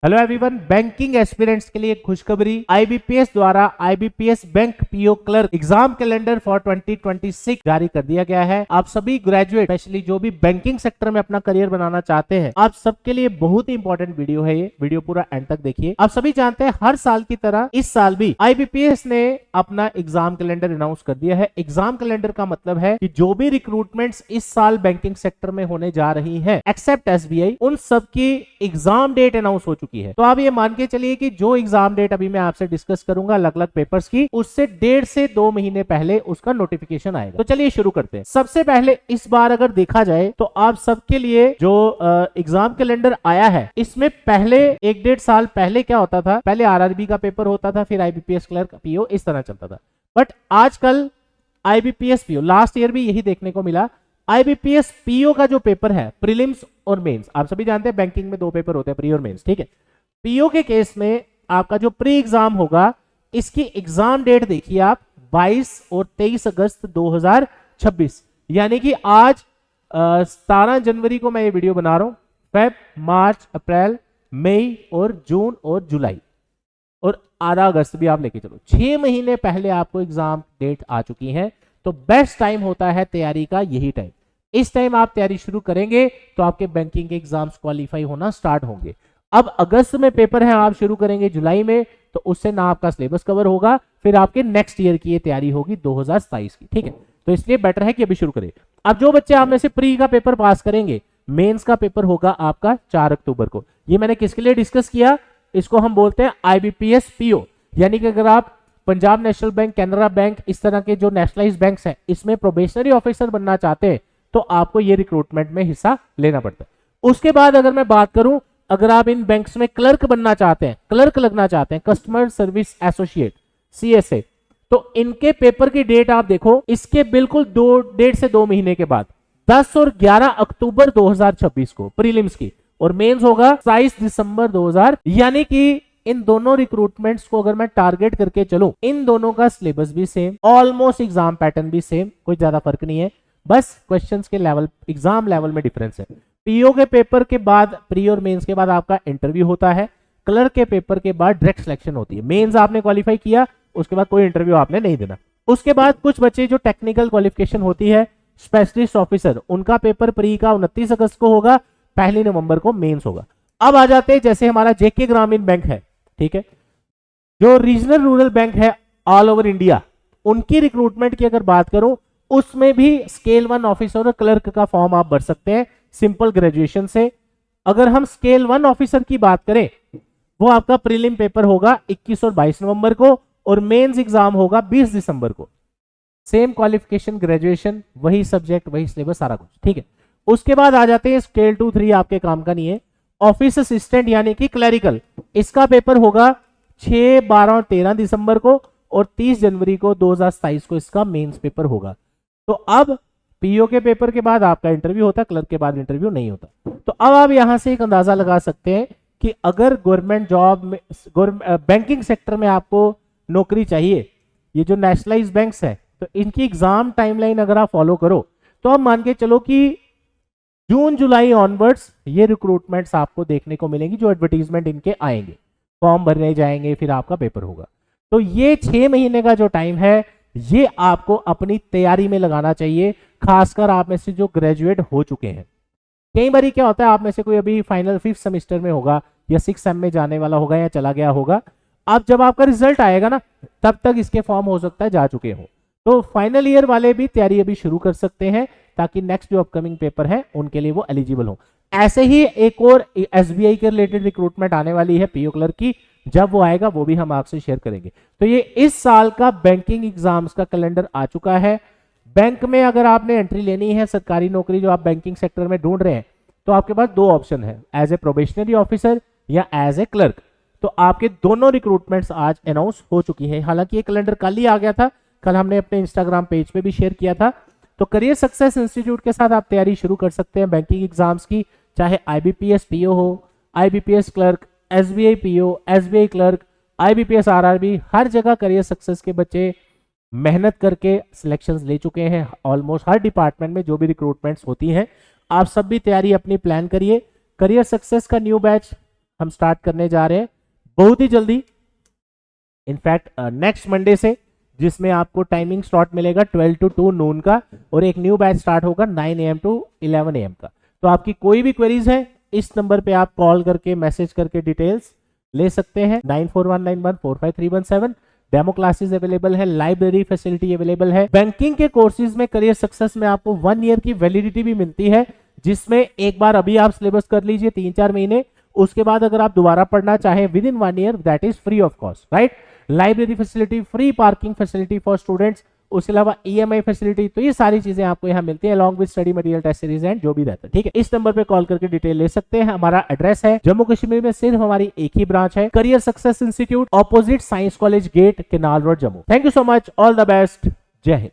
Hello everyone, banking aspirants के लिए खुशखबरी। आईबीपीएस द्वारा IBPS bank PO clerk exam calendar for 2026 जारी कर दिया गया है। आप सभी ग्रेजुएट स्पेशली जो भी बैंकिंग सेक्टर में अपना करियर बनाना चाहते हैं, आप सबके लिए बहुत ही इंपॉर्टेंट वीडियो है। ये वीडियो पूरा एंड तक देखिए। आप सभी जानते हैं हर साल की तरह इस साल भी आईबीपीएस ने अपना एग्जाम कैलेंडर अनाउंस कर दिया है। एग्जाम कैलेंडर का मतलब है कि जो भी रिक्रूटमेंट्स इस साल बैंकिंग सेक्टर में होने जा रही है एक्सेप्ट एसबीआई, उन सबकी एग्जाम डेट अनाउंस हो चुकी है। तो आप ये मान के चलिए कि जो एग्जाम डेट अभी मैं आपसे डिस्कस करूंगा अलग अलग पेपर्स की, उससे 1.5 से 2 महीने पहले उसका नोटिफिकेशन आएगा। तो चलिए शुरू करते हैं। सबसे पहले इस बार अगर देखा जाए तो आप सबके लिए जो एग्जाम कैलेंडर आया है, इसमें पहले 1-1.5 साल पहले क्या होता था, पहले आरआरबी का पेपर होता था, फिर आईबीपीएस क्लर्क पीओ, इस तरह चलता था। बट आजकल आईबीपीएस पीओ, लास्ट ईयर भी यही देखने को मिला, आईबीपीएस पीओ का जो पेपर है प्रीलिम्स और मेंस, आप सभी जानते हैं बैंकिंग में 2 पेपर होते हैं, प्री और मेंस, ठीक है। पीओ के केस में आपका जो प्री एग्जाम होगा, इसकी एग्जाम डेट देखिए आप 22 और 23 अगस्त 2026, यानी कि आज 17 जनवरी को मैं ये वीडियो बना रहा हूं। फेब, मार्च, अप्रैल, मई और जून और जुलाई और आधा अगस्त भी आप लेके चलो, 6 महीने पहले आपको एग्जाम डेट आ चुकी है। तो बेस्ट टाइम होता है तैयारी का यही टाइम। इस टाइम आप तैयारी शुरू करेंगे तो आपके बैंकिंग के एग्जाम्स क्वालिफाई होना स्टार्ट होंगे। अब अगस्त में पेपर है, आप शुरू करेंगे जुलाई में, तो उससे ना आपका सिलेबस कवर होगा, फिर आपके नेक्स्ट ईयर की ये तैयारी होगी 2027 की, ठीक है। तो इसलिए बेटर है कि अभी शुरू करें। अब जो बच्चे आप में से प्री का पेपर पास करेंगे, मेंस का पेपर होगा आपका 4 अक्टूबर को। ये मैंने किसके लिए डिस्कस किया, इसको हम बोलते हैं आईबीपीएस पीओ, यानी कि अगर आप Punjab national bank, Canara bank, इस तरह के जो नेशनलाइज बैंक्स हैं, इसमें प्रोबेशनरी ऑफिसर बनना चाहते हैं तो आपको ये रिक्रूटमेंट में हिस्सा लेना पड़ता है। उसके बाद अगर मैं बात करूं, अगर आप इन बैंक्स में क्लर्क बनना चाहते हैं, क्लर्क लगना चाहते हैं, कस्टमर सर्विस एसोसिएट सीएसए, तो इनके पेपर की डेट आप देखो, इसके बिल्कुल 1.5 से 2 महीने के बाद 10 और 11 अक्टूबर 2026 को प्रीलिम्स की, और मेंस होगा 27 दिसंबर 2000, यानी कि इन दोनों रिक्रूटमेंट्स को अगर मैं टारगेट करके चलूं, इन दोनों का सिलेबस भी सेम, ऑलमोस्ट एग्जाम पैटर्न भी सेम, कोई ज्यादा फर्क नहीं है, बस क्वेश्चंस के लेवल, एग्जाम लेवल में डिफरेंस है। पीओ के पेपर के बाद, प्री और मेंस के बाद आपका इंटरव्यू होता है, क्लर्क के पेपर के बाद डायरेक्ट सिलेक्शन होती है। मेंस आपने क्वालिफाई किया, उसके बाद कोई इंटरव्यू आपने नहीं देना। उसके बाद कुछ बच्चे जो टेक्निकल क्वालिफिकेशन होती है, स्पेशलिस्ट ऑफिसर, उनका पेपर प्री का 29 अगस्त को होगा, 1 नवंबर को मेंस होगा। अब आ जाते हैं, जैसे हमारा जेके ग्रामीण बैंक है, ठीक है, जो रीजनल रूरल बैंक है ऑल ओवर इंडिया, उनकी रिक्रूटमेंट की अगर बात करूं, उसमें भी स्केल 1 ऑफिसर और क्लर्क का फॉर्म आप भर सकते हैं सिंपल ग्रेजुएशन से। अगर हम स्केल 1 ऑफिसर की बात करें, वो आपका प्रीलिम पेपर होगा 21 और 22 नवंबर को, और मेंस एग्जाम होगा 20 दिसंबर को। सेम क्वालिफिकेशन, ग्रेजुएशन, वही सब्जेक्ट, वही सिलेबस, सारा कुछ, ठीक है। उसके बाद आ जाते हैं स्केल 2-3, आपके काम का नहीं है, ऑफिस असिस्टेंट यानी कि क्लरिकल, इसका पेपर होगा 6, 12 और 13 दिसंबर को, और 30 जनवरी को 2027 को इसका मेंस पेपर होगा। तो अब पीओ के पेपर के बाद आपका इंटरव्यू होता है, क्लर्क के बाद इंटरव्यू नहीं होता। तो अब आप यहां से एक अंदाजा लगा सकते हैं कि अगर गवर्नमेंट जॉब में, बैंकिंग सेक्टर में आपको नौकरी चाहिए, ये जो नेशनलाइज बैंक्स है, तो इनकी एग्जाम टाइमलाइन अगर आप फॉलो करो, तो आप मान के चलो कि जून जुलाई ऑनवर्ड्स ये रिक्रूटमेंट्स आपको देखने को मिलेंगी, जो एडवर्टीजमेंट इनके आएंगे, फॉर्म भरने जाएंगे, फिर आपका पेपर होगा। तो ये 6 महीने का जो टाइम है, ये आपको अपनी तैयारी में लगाना चाहिए, खासकर आप में से जो ग्रेजुएट हो चुके हैं। कई बार क्या होता है, आप में से कोई अभी फाइनल 5th सेमेस्टर में होगा या 6th सेम में जाने वाला होगा या चला गया होगा, अब जब आपका रिजल्ट आएगा ना, तब तक इसके फॉर्म हो सकता है जा चुके हो। तो फाइनल ईयर वाले भी तैयारी अभी शुरू कर सकते हैं, ताकि नेक्स्ट जो अपकमिंग पेपर है उनके लिए वो एलिजिबल हो। ऐसे ही एक और एसबीआई के रिलेटेड रिक्रूटमेंट आने वाली है पीओ क्लर्क की, जब वो आएगा वो भी हम आपसे शेयर करेंगे। तो ये इस साल का बैंकिंग एग्जाम्स का कैलेंडर आ चुका है। बैंक में अगर आपने एंट्री लेनी है, सरकारी नौकरी जो आप बैंकिंग सेक्टर में ढूंढ रहे हैं, तो आपके पास 2 ऑप्शन है, एज ए प्रोबेशनरी ऑफिसर या एज ए क्लर्क। तो आपके दोनों रिक्रूटमेंट्स आज अनाउंस हो चुकी है। हालांकि ये कैलेंडर कल ही आ गया था, कल हमने अपने इंस्टाग्राम पेज पे भी शेयर किया था। तो करियर सक्सेस इंस्टीट्यूट के साथ आप तैयारी शुरू कर सकते हैं बैंकिंग एग्जाम्स की, चाहे आईबीपीएस पीओ हो, IBPS clerk, SBI PO, SBI clerk, IBPS RRB, हर जगह करियर सक्सेस के बच्चे मेहनत करके सिलेक्शंस ले चुके हैं। ऑलमोस्ट हर डिपार्टमेंट में जो भी रिक्रूटमेंट्स होती हैं, आप सब भी तैयारी अपनी प्लान करिए। करियर सक्सेस का न्यू बैच हम स्टार्ट करने जा रहे हैं बहुत ही जल्दी, इनफैक्ट नेक्स्ट मंडे से, जिसमें आपको टाइमिंग स्लॉट मिलेगा 12 to 2 नून का, और एक न्यू बैच स्टार्ट होगा 9 AM to 11 AM का। तो आपकी कोई भी क्वेरीज है इस नंबर पे आप कॉल करके मैसेज करके डिटेल्स ले सकते हैं। 9419145317। डेमो क्लासेस अवेलेबल है, लाइब्रेरी फैसिलिटी अवेलेबल है। बैंकिंग के कोर्सेज में करियर सक्सेस में आपको 1 ईयर की वैलिडिटी भी मिलती है, जिसमें एक बार अभी आप सिलेबस कर लीजिए 3-4 महीने, उसके बाद अगर आप दोबारा पढ़ना चाहें with in 1 year, that is free of cost, right. Library facility, free parking facility for students, उसके अलावा EMI फैसिलिटी, तो ये सारी चीजें आपको यहाँ मिलती है along with study material, test series and जो भी रहता है, ठीक है। इस नंबर पे कॉल करके डिटेल ले सकते हैं। हमारा एड्रेस है जम्मू कश्मीर में सिर्फ हमारी एक ही ब्रांच है, career success institute, opposite science college gate, canal road, Jammu. Thank you so much, all the best, जय हिंद।